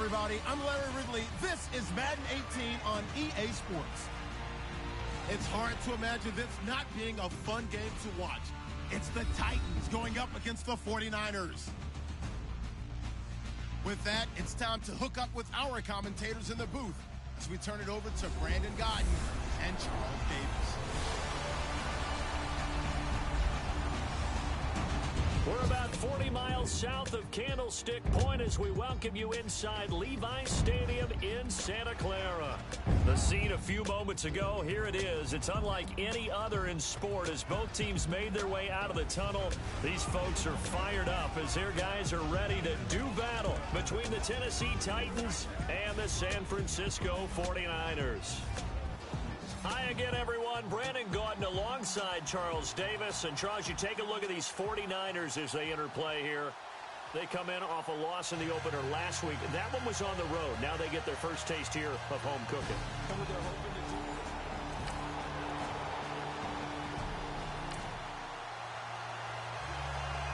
everybody. I'm Larry Ridley. This is Madden 18 on EA Sports. It's hard to imagine this not being a fun game to watch. It's the Titans going up against the 49ers. With that, it's time to hook up with our commentators in the booth as we turn it over to Brandon Godden and Charles Davis. We're about 40 miles south of Candlestick Point as we welcome you inside Levi's Stadium in Santa Clara. The scene a few moments ago, here it is. It's unlike any other in sport as both teams made their way out of the tunnel. These folks are fired up as their guys are ready to do battle between the Tennessee Titans and the San Francisco 49ers. Hi again, everyone. Brandon Gaudin alongside Charles Davis. And, Charles, you take a look at these 49ers as they interplay here. They come in off a loss in the opener last week. That one was on the road. Now they get their first taste here of home cooking.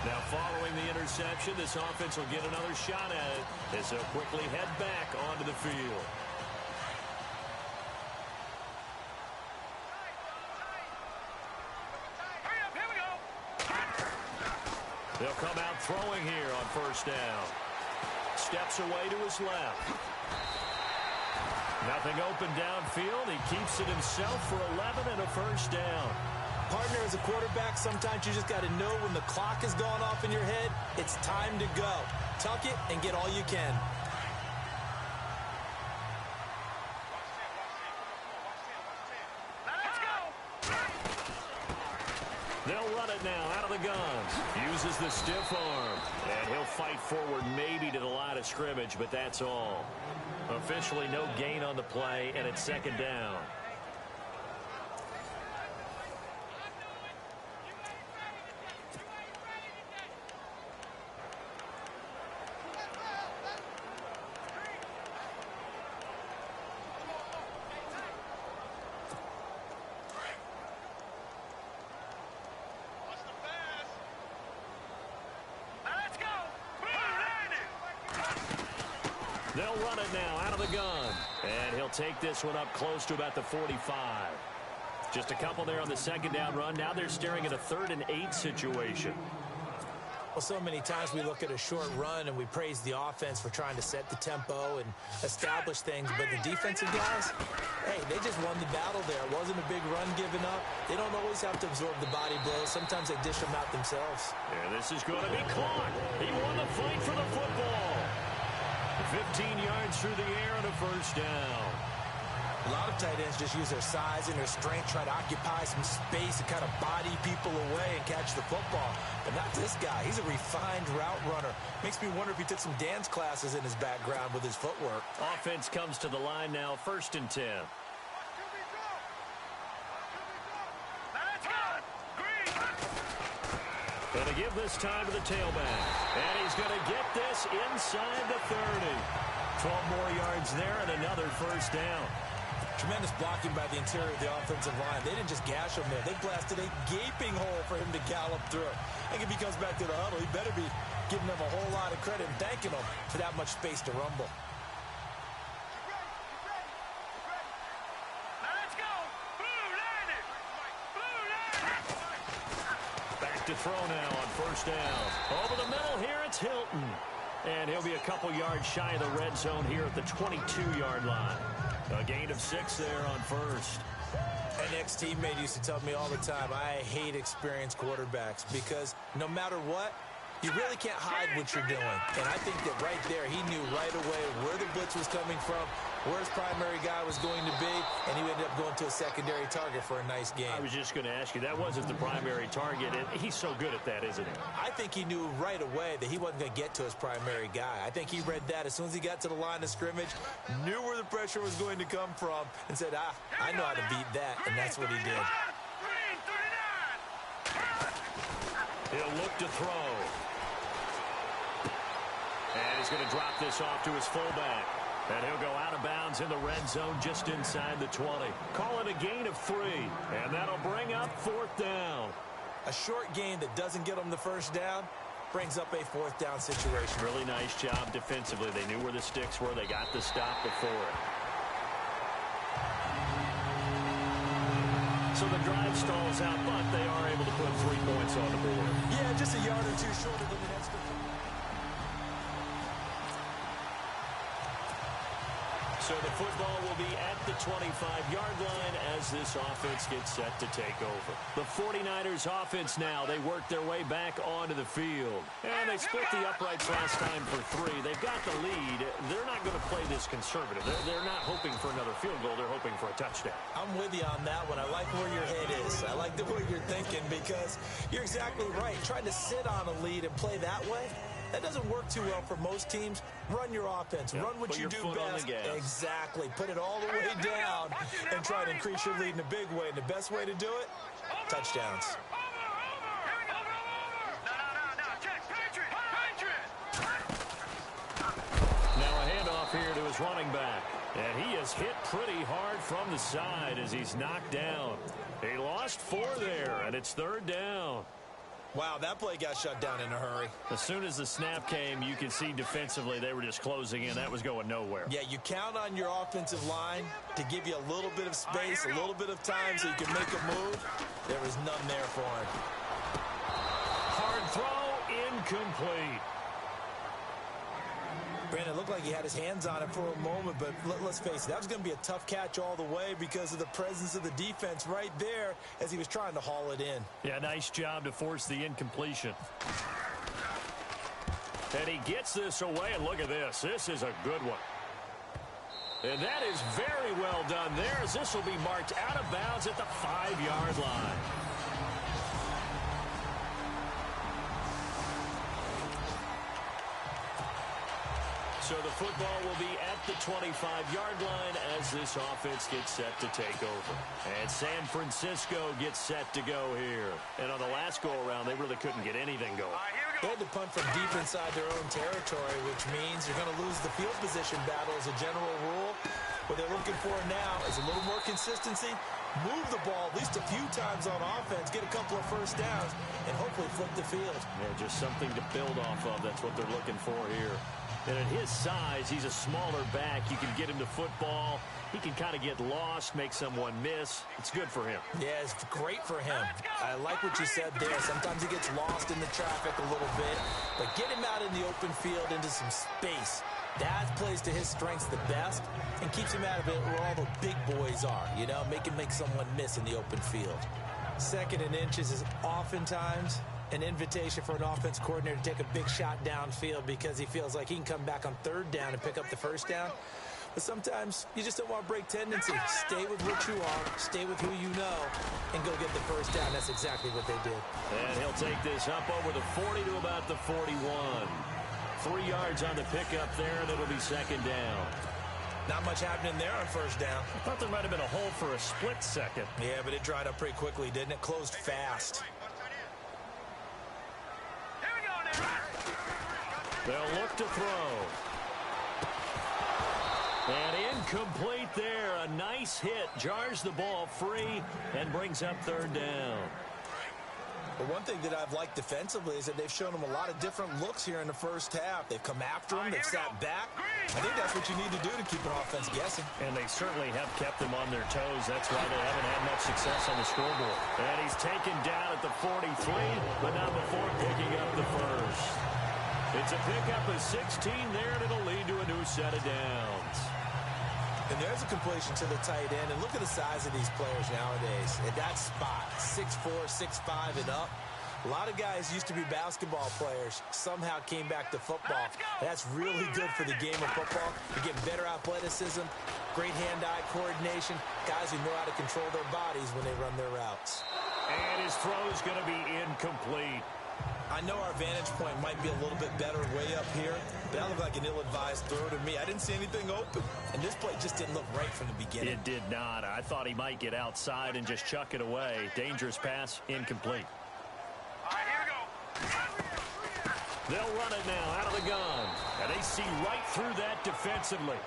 Now, following the interception, this offense will get another shot at it as they'll quickly head back onto the field. They'll come out throwing here on first down. Steps away to his left. Nothing open downfield. He keeps it himself for 11 and a first down. Partner, as a quarterback, sometimes you just got to know when the clock has gone off in your head, it's time to go. Tuck it and get all you can. They'll run it now out of the guns. Uses the stiff arm. And he'll fight forward maybe to the line of scrimmage, but that's all. Officially no gain on the play, and it's second down. They'll run it now out of the gun. And he'll take this one up close to about the 45. Just a couple there on the second down run. Now they're staring at a 3rd and 8 situation. Well, so many times we look at a short run and we praise the offense for trying to set the tempo and establish things. But the defensive guys, hey, they just won the battle there. It wasn't a big run given up. They don't always have to absorb the body blows. Sometimes they dish them out themselves. And this is going to be caught. He won the fight for the football. 15 yards through the air and a first down. A lot of tight ends just use their size and their strength, try to occupy some space and kind of body people away and catch the football. But not this guy. He's a refined route runner. Makes me wonder if he took some dance classes in his background with his footwork. Offense comes to the line now, 1st and 10. Going to give this time to the tailback. And he's going to get this inside the 30. 12 more yards there and another first down. Tremendous blocking by the interior of the offensive line. They didn't just gash him there. They blasted a gaping hole for him to gallop through. I think if he comes back to the huddle, he better be giving them a whole lot of credit and thanking them for that much space to rumble. To throw now on first down. Over the middle here, it's Hilton. And he'll be a couple yards shy of the red zone here at the 22-yard line. A gain of 6 there on first. An ex-teammate used to tell me all the time, I hate experienced quarterbacks because no matter what, you really can't hide what you're doing. And I think that right there, he knew right away where the blitz was coming from, where his primary guy was going to be, and he ended up going to a secondary target for a nice game. I was just going to ask you, that wasn't the primary target, and he's so good at that, isn't he? I think he knew right away that he wasn't going to get to his primary guy. I think he read that as soon as he got to the line of scrimmage, knew where the pressure was going to come from, and said, I know how to beat that, and that's what he did. He'll look to throw. And he's going to drop this off to his fullback. And he'll go out of bounds in the red zone just inside the 20. Call it a gain of 3. And that'll bring up 4th down. A short gain that doesn't get him the first down, brings up a fourth down situation. Really nice job defensively. They knew where the sticks were. They got the stop before it. So the drive stalls out, but they are able to put 3 points on the board. Yeah, just a yard or two shorter than the next one. So the football will be at the 25-yard line as this offense gets set to take over. The 49ers offense now, they work their way back onto the field. And they split the uprights last time for 3. They've got the lead. They're not going to play this conservative. They're not hoping for another field goal. They're hoping for a touchdown. I'm with you on that one. I like where your head is. I like the way you're thinking because you're exactly right. Trying to sit on a lead and play that way, that doesn't work too well for most teams. Run your offense. Yep. Run what Put you your do foot on best. the gas. Exactly. Put it all the way down and try to increase your lead in a big way. And the best way to do it, touchdowns. Now a handoff here to his running back. And he is hit pretty hard from the side as he's knocked down. He lost 4 there, and it's 3rd down. Wow, that play got shut down in a hurry. As soon as the snap came, you can see defensively they were just closing in. That was going nowhere. Yeah, you count on your offensive line to give you a little bit of space, a little bit of time so you can make a move. There was none there for him. Hard throw, incomplete. Brandon, it looked like he had his hands on it for a moment, but let's face it, that was going to be a tough catch all the way because of the presence of the defense right there as he was trying to haul it in. Yeah, nice job to force the incompletion. And he gets this away, and look at this. This is a good one. And that is very well done there as this will be marked out of bounds at the 5-yard line. So the football will be at the 25-yard line as this offense gets set to take over. And San Francisco gets set to go here. And on the last go-around, they really couldn't get anything going. They had to punt from deep inside their own territory, which means you're going to lose the field position battle as a general rule. What they're looking for now is a little more consistency, move the ball at least a few times on offense, get a couple of first downs, and hopefully flip the field. Yeah, just something to build off of. That's what they're looking for here. And at his size, he's a smaller back. You can get him to football. He can kind of get lost, make someone miss. It's good for him. Yeah, it's great for him. I like what you said there. Sometimes he gets lost in the traffic a little bit, but get him out in the open field into some space. That plays to his strengths the best and keeps him out of it where all the big boys are, you know, make someone miss in the open field. 2nd and inches is oftentimes an invitation for an offense coordinator to take a big shot downfield because he feels like he can come back on 3rd down and pick up the first down. But sometimes you just don't want to break tendency. Stay with what you are, stay with who you know, and go get the first down. That's exactly what they did. And he'll take this up over the 40 to about the 41. 3 yards on the pickup there, and it'll be 2nd down. Not much happening there on first down. I thought there might have been a hole for a split second. Yeah, but it dried up pretty quickly, didn't it? Closed fast. They'll look to throw. And incomplete there. A nice hit. Jars the ball free and brings up 3rd down. But one thing that I've liked defensively is that they've shown him a lot of different looks here in the first half. They've come after him. They've sat back. I think that's what you need to do to keep an offense guessing. And they certainly have kept them on their toes. That's why they haven't had much success on the scoreboard. And he's taken down at the 43, but not before picking up the first. It's a pickup of 16 there, and it'll lead to a new set of downs. And there's a completion to the tight end. And look at the size of these players nowadays. At that spot, 6'4", 6'5", and up. A lot of guys used to be basketball players, somehow came back to football. That's really good for the game of football. You get better athleticism, great hand-eye coordination, guys who know how to control their bodies when they run their routes. And his throw's going to be incomplete. I know our vantage point might be a little bit better way up here, but that looked like an ill-advised throw to me. I didn't see anything open, and this play just didn't look right from the beginning. It did not. I thought he might get outside and just chuck it away. Dangerous pass, incomplete. All right, here we go. They'll run it now out of the gun, and they see right through that defensively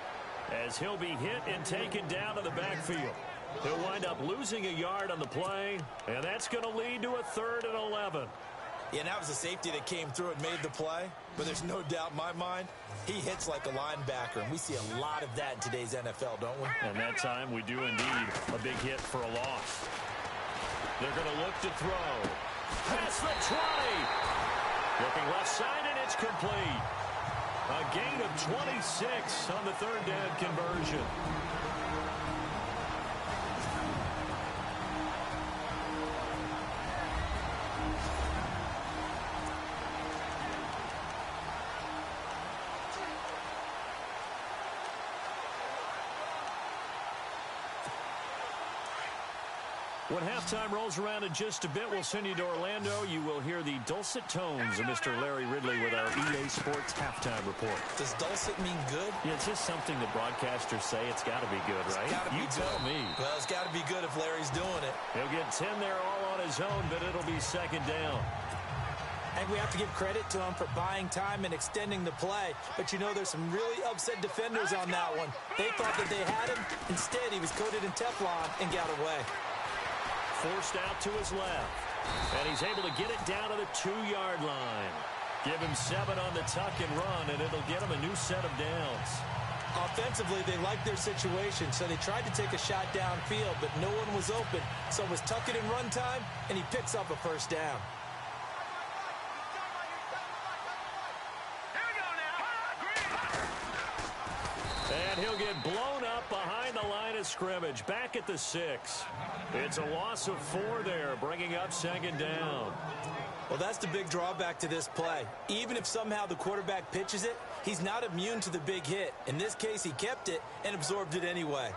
as he'll be hit and taken down to the backfield. He'll wind up losing a yard on the play, and that's going to lead to a 3rd and 11. Yeah, and that was a safety that came through and made the play. But there's no doubt in my mind, he hits like a linebacker. And we see a lot of that in today's NFL, don't we? And that time we do indeed a big hit for a loss. They're going to look to throw. Past the 20. Looking left side, and it's complete. A gain of 26 on the third down conversion. When halftime rolls around in just a bit, we'll send you to Orlando. You will hear the dulcet tones of Mr. Larry Ridley with our EA Sports halftime report. Does dulcet mean good? Yeah, it's just something that broadcasters say. It's got to be good, right? You tell me. Well, it's got to be good if Larry's doing it. He'll get 10 there all on his own, but it'll be second down. And we have to give credit to him for buying time and extending the play. But, you know, there's some really upset defenders on that one. They thought that they had him. Instead, he was coated in Teflon and got away. Forced out to his left. And he's able to get it down to the 2-yard line. Give him 7 on the tuck and run, and it'll get him a new set of downs. Offensively, they liked their situation, so they tried to take a shot downfield, but no one was open. So it was tuck it and run time, and he picks up a first down. And he'll get blown up behind the line of scrimmage, back at the 6. It's a loss of 4 there, bringing up second down. Well, that's the big drawback to this play. Even if somehow the quarterback pitches it, he's not immune to the big hit. In this case, he kept it and absorbed it anyway.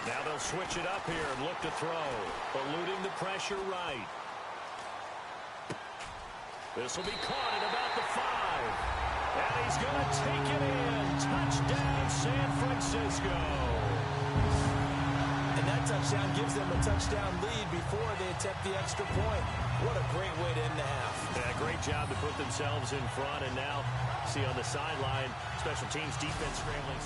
Now they'll switch it up here and look to throw, eluding the pressure right. This will be caught at about the 5. And he's going to take it in. Touchdown, San Francisco. And that touchdown gives them a touchdown lead before they attempt the extra point. What a great way to end the half. Yeah, great job to put themselves in front. And now, see on the sideline, special teams defense scrambling.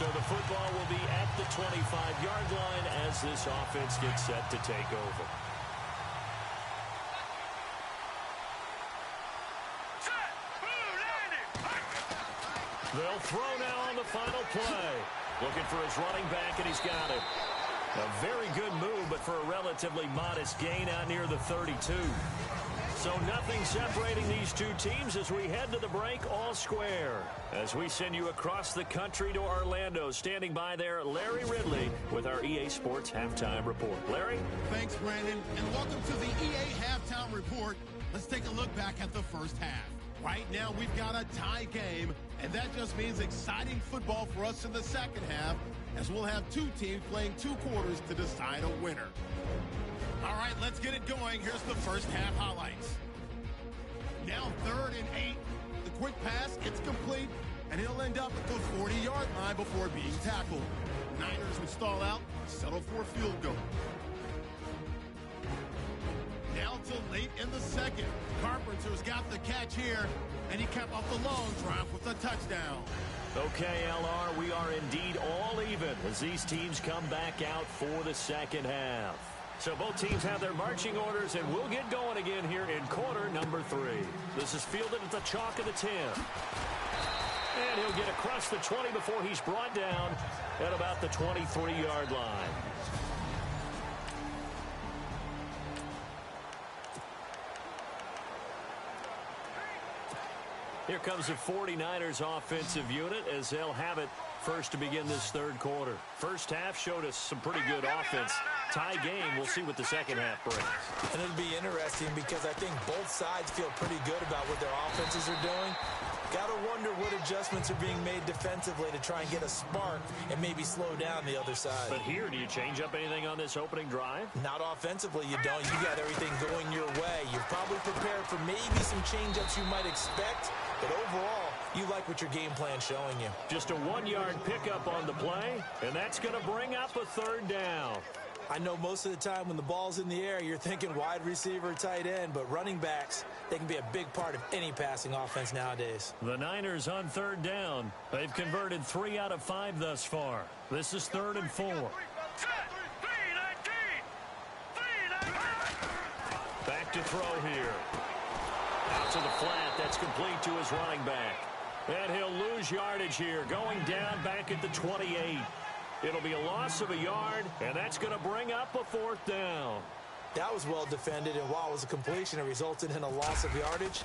So the football will be at the 25-yard line as this offense gets set to take over. They'll throw now on the final play. Looking for his running back, and he's got it. A very good move, but for a relatively modest gain out near the 32. So nothing separating these two teams as we head to the break, all square. As we send you across the country to Orlando, standing by there, Larry Ridley with our EA Sports Halftime Report. Larry? Thanks, Brandon, and welcome to the EA Halftime Report. Let's take a look back at the first half. Right now, we've got a tie game, and that just means exciting football for us in the second half, as we'll have two teams playing 2 quarters to decide a winner. All right, let's get it going. Here's the first half highlights. Now 3rd and 8. The quick pass, it's complete, and he'll end up at the 40-yard line before being tackled. Niners would stall out, settle for a field goal. Now till late in the second. Carpenter's got the catch here, and he kept up the long drive with a touchdown. Okay, LR, we are indeed all even as these teams come back out for the second half. So both teams have their marching orders, and we'll get going again here in quarter number 3. This is fielded at the chalk of the 10. And he'll get across the 20 before he's brought down at about the 23-yard line. Here comes the 49ers offensive unit as they'll have it first to begin this third quarter. First half showed us some pretty good offense. Tie game, we'll see what the second half brings. And it'll be interesting because I think both sides feel pretty good about what their offenses are doing. Got to wonder what adjustments are being made defensively to try and get a spark and maybe slow down the other side. But here, do you change up anything on this opening drive? Not offensively, you don't. You got everything going your way. You're probably prepared for maybe some change-ups you might expect, but overall, you like what your game plan's showing you. Just a 1-yard pickup on the play, and that's going to bring up a 3rd down. I know most of the time when the ball's in the air, you're thinking wide receiver, tight end, but running backs, they can be a big part of any passing offense nowadays. The Niners on third down. They've converted 3 out of 5 thus far. This is 3rd and 4. Back to throw here. Out to the flat. That's complete to his running back. And he'll lose yardage here, going down back at the 28. It'll be a loss of a yard, and that's going to bring up a 4th down. That was well defended, and while it was a completion, it resulted in a loss of yardage.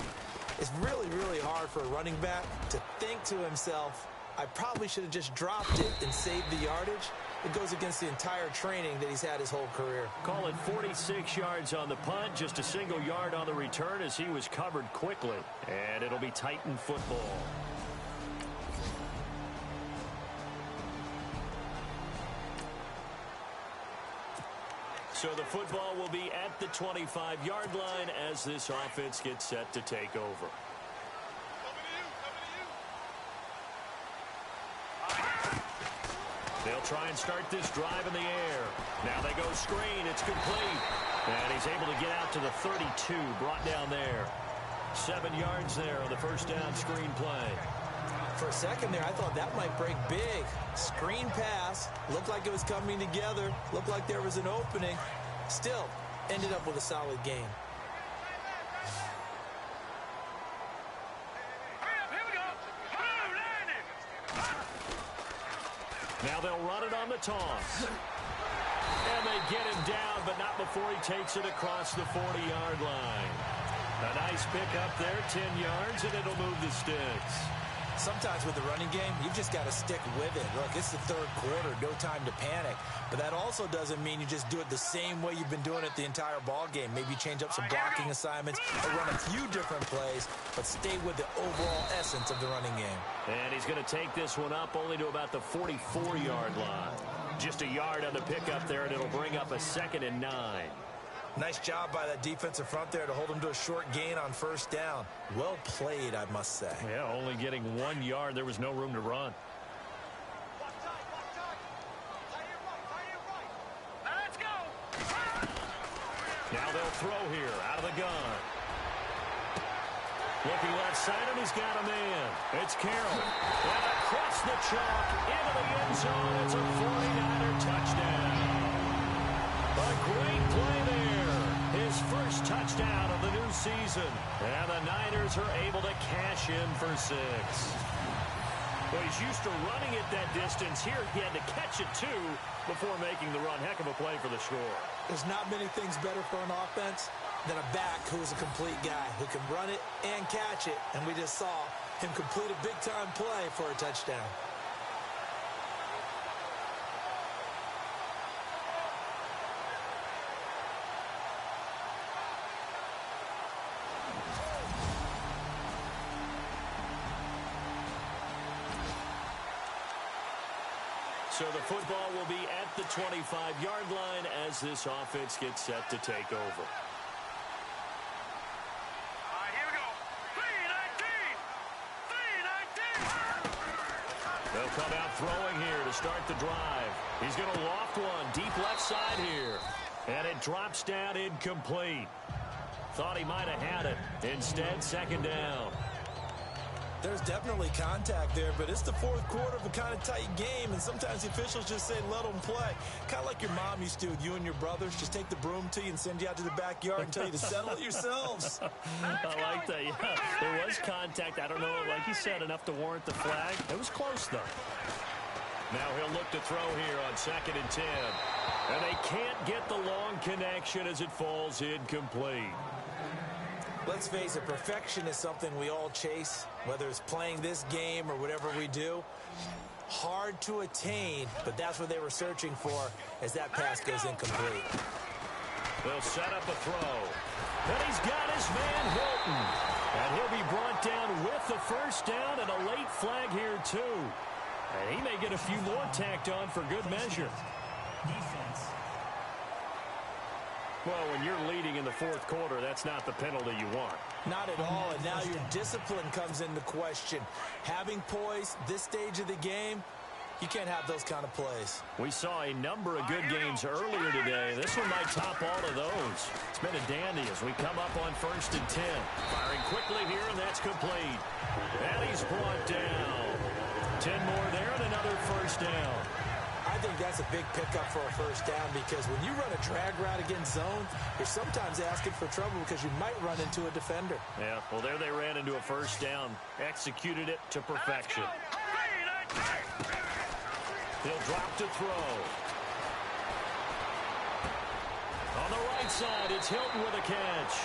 It's really, really hard for a running back to think to himself, I probably should have just dropped it and saved the yardage. It goes against the entire training that he's had his whole career. Call it 46 yards on the punt, just a single yard on the return as he was covered quickly. And it'll be Titan football. So the football will be at the 25-yard line as this offense gets set to take over. They'll try and start this drive in the air. Now they go screen. It's complete. And he's able to get out to the 32, brought down there. 7 yards there on the first down screen play. For a second there, I thought that might break big. Screen pass. Looked like it was coming together. Looked like there was an opening. Still, ended up with a solid game. Now they'll run it on the toss. And they get him down, but not before he takes it across the 40-yard line. A nice pick up there, 10 yards, and it'll move the sticks. Sometimes with the running game, you've just got to stick with it. Look, it's the 3rd quarter, no time to panic. But that also doesn't mean you just do it the same way you've been doing it the entire ball game. Maybe change up some blocking assignments or run a few different plays, but stay with the overall essence of the running game. And he's going to take this one up only to about the 44-yard line. Just a yard on the pickup there, and it'll bring up a 2nd and 9. Nice job by that defensive front there to hold him to a short gain on first down. Well played, I must say. Yeah, only getting 1 yard. There was no room to run. Let's go. Now they'll throw here out of the gun. Looking left side, and he's got a man. It's Carroll. And across the chalk into the end zone. It's a 49er touchdown. A great play there. His first touchdown of the new season. And the Niners are able to cash in for 6. Well, he's used to running it that distance. Here he had to catch it, too, before making the run. Heck of a play for the score. There's not many things better for an offense than a back who is a complete guy who can run it and catch it. And we just saw him complete a big-time play for a touchdown. So the football will be at the 25-yard line as this offense gets set to take over. Here we go. 3-19. They'll come out throwing here to start the drive. He's going to loft one deep left side here. And it drops down incomplete. Thought he might have had it. Instead, 2nd down. There's definitely contact there, but it's the 4th quarter of a kind of tight game, and sometimes the officials just say, let them play. Kind of like your mom used to with you and your brothers. Just take the broom to you and send you out to the backyard and tell you to settle it yourselves. I like that, yeah. There was contact. I don't know, like you said, enough to warrant the flag. It was close, though. Now he'll look to throw here on 2nd and 10. And they can't get the long connection as it falls incomplete. Let's face it, perfection is something we all chase, whether it's playing this game or whatever we do. Hard to attain, but that's what they were searching for as that pass goes incomplete. They'll set up a throw. And he's got his man Hilton. And he'll be brought down with the first down and a late flag here, too. And he may get a few more tacked on for good measure. Well, when you're leading in the 4th quarter, that's not the penalty you want. Not at all, and now your discipline comes into question. Having poise this stage of the game, You can't have those kind of plays. We saw a number of good games earlier today. This one might top all of those. It's been a dandy as we come up on 1st and 10. Firing quickly here, and that's complete. And he's brought down. 10 more there and another first down. I think that's a big pickup for a first down because when you run a drag route against zone, you're sometimes asking for trouble because you might run into a defender. Yeah, well, there they ran into a first down. Executed it to perfection. He'll drop to throw. On the right side, it's Hilton with a catch.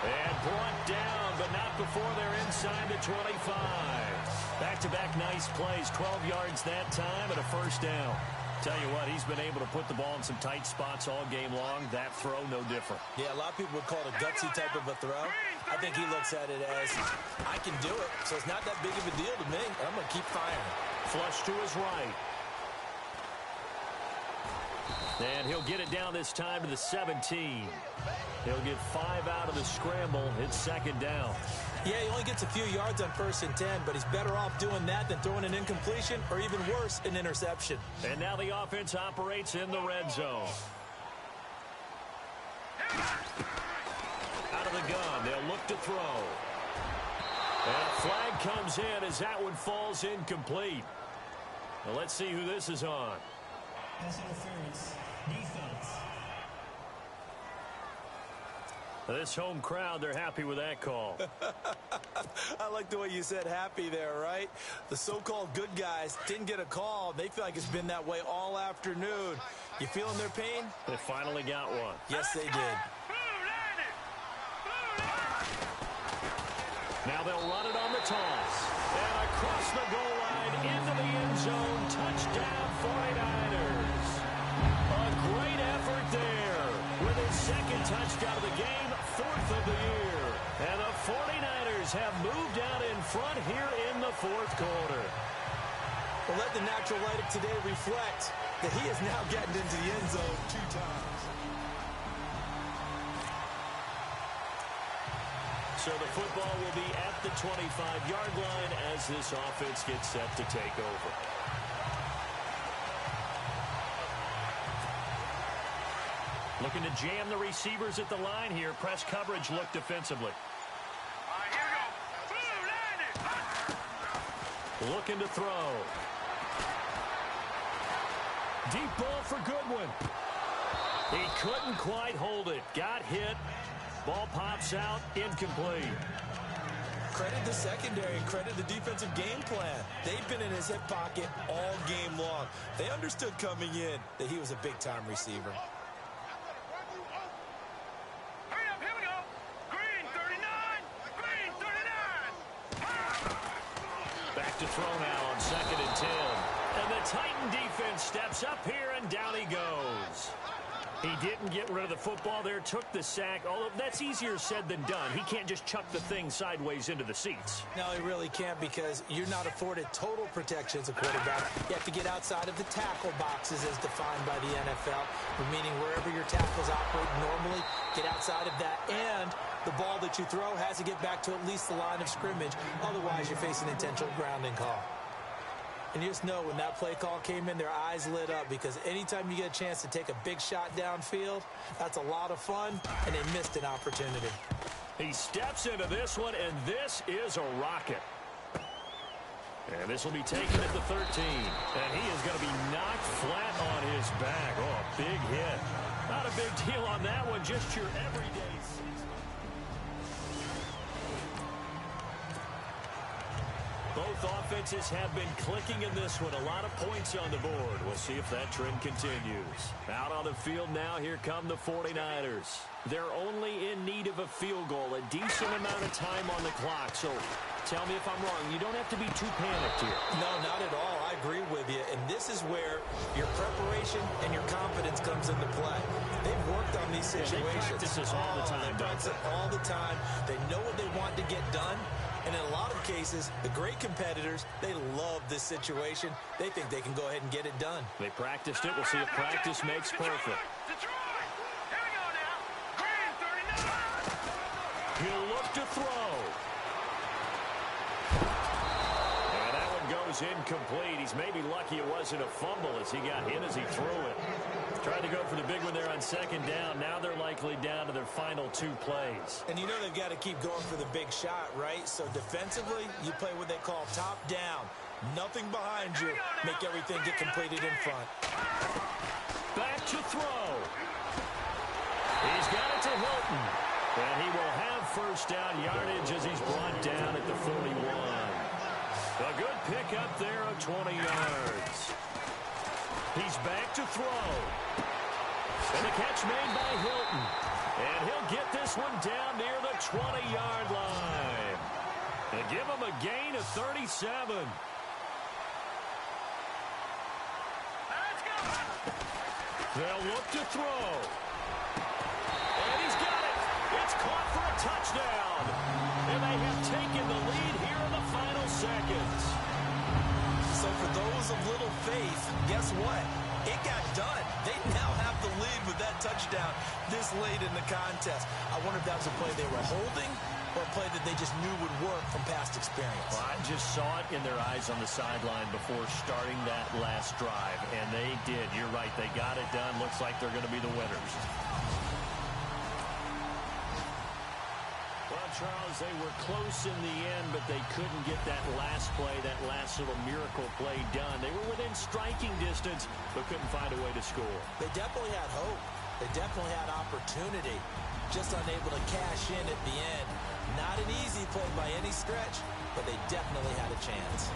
And brought down, but not before they're inside the 25. Back-to-back nice plays, 12 yards that time and a first down. Tell you what, he's been able to put the ball in some tight spots all game long. That throw, no different. Yeah, a lot of people would call it a gutsy type of a throw. I think he looks at it as, I can do it, so it's not that big of a deal to me. I'm going to keep firing. Flush to his right. And he'll get it down this time to the 17. He'll get 5 out of the scramble. It's second down. Yeah, he only gets a few yards on 1st and 10, but he's better off doing that than throwing an incompletion or even worse, an interception. And now the offense operates in the red zone. Out of the gun, they'll look to throw. And a flag comes in as that one falls incomplete. Well, let's see who this is on. Pass interference, defense. This home crowd, they're happy with that call. I like the way you said happy there, right? The so-called good guys didn't get a call. They feel like it's been that way all afternoon. You feeling their pain? They finally got one. Yes, they did. Now they'll run it on the toss. And across the goal line into the end zone. Touchdown 49ers. A great effort there with his second touchdown of the game, 4th of the year. And the 49ers have moved out in front here in the 4th quarter. Well, let the natural light of today reflect that he is now getting into the end zone 2 times. So the football will be at the 25-yard line as this offense gets set to take over. Looking to jam the receivers at the line here. Press coverage look defensively. Looking to throw. Deep ball for Goodwin. He couldn't quite hold it. Got hit. Ball pops out, incomplete. Credit the secondary and credit the defensive game plan. They've been in his hip pocket all game long. They understood coming in that he was a big-time receiver. Hurry up, here we go. Green 39. Green 39. Back to throw now on 2nd and 10. And the Titan defense steps up here, and down he goes. He didn't get rid of the football there, took the sack, although that's easier said than done. He can't just chuck the thing sideways into the seats. No, he really can't because you're not afforded total protection as a quarterback. You have to get outside of the tackle boxes as defined by the NFL, meaning wherever your tackles operate normally, get outside of that, and the ball that you throw has to get back to at least the line of scrimmage. Otherwise, you're facing intentional grounding call. And you just know when that play call came in, their eyes lit up because anytime you get a chance to take a big shot downfield, that's a lot of fun, and they missed an opportunity. He steps into this one, and this is a rocket. And this will be taken at the 13. And he is going to be knocked flat on his back. Oh, a big hit. Not a big deal on that one, just your everyday. Both offenses have been clicking in this one. A lot of points on the board. We'll see if that trend continues. Out on the field now, here come the 49ers. They're only in need of a field goal, a decent amount of time on the clock. So tell me if I'm wrong. You don't have to be too panicked here. No, not at all. I agree with you. And this is where your preparation and your confidence comes into play. They've worked on these situations. They practice this all the time, They practice it all the time. They know what they want to get done. And in a lot of cases, the great competitors, they love this situation. They think they can go ahead and get it done. They practiced it. We'll see if practice makes perfect. Detroit. Here we go now. Green 39. He'll look to throw. And that one goes is incomplete. He's maybe lucky it wasn't a fumble as he got hit as he threw it. Tried to go for the big one there on second down. Now they're likely down to their final 2 plays. And you know they've got to keep going for the big shot, right? So defensively, you play what they call top down. Nothing behind you. Make everything get completed in front. Back to throw. He's got it to Hilton. And he will have first down yardage as he's brought down at the 41. A good pickup there of 20 yards. He's back to throw. And the catch made by Hilton. And he'll get this one down near the 20-yard line. And give him a gain of 37. They'll look to throw. And he's got it. It's caught for a touchdown. And they have taken the lead here in the final seconds. So for those of little faith, guess what? It got done. They now have the lead with that touchdown this late in the contest. I wonder if that was a play they were holding or a play that they just knew would work from past experience. Well, I just saw it in their eyes on the sideline before starting that last drive, and they did. You're right. They got it done. Looks like they're going to be the winners. Well, Charles, they were close in the end, but they couldn't get that last play, that last little miracle play done. They were within striking distance, but couldn't find a way to score. They definitely had hope. They definitely had opportunity. Just unable to cash in at the end. Not an easy play by any stretch, but they definitely had a chance.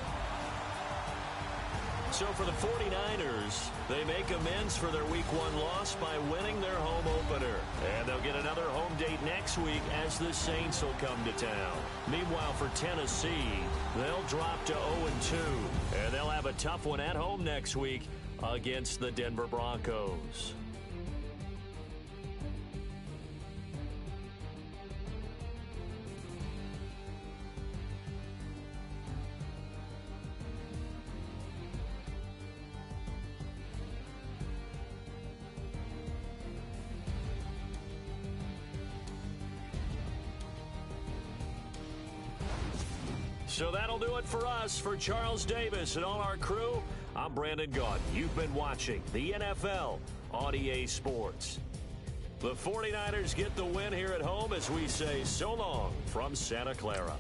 So for the 49ers, they make amends for their Week 1 loss by winning their home opener. And they'll get another home date next week as the Saints will come to town. Meanwhile, for Tennessee, they'll drop to 0-2. And they'll have a tough one at home next week against the Denver Broncos. So that'll do it for us. For Charles Davis and all our crew, I'm Brandon Gaudin. You've been watching the NFL on EA Sports. The 49ers get the win here at home as we say so long from Santa Clara.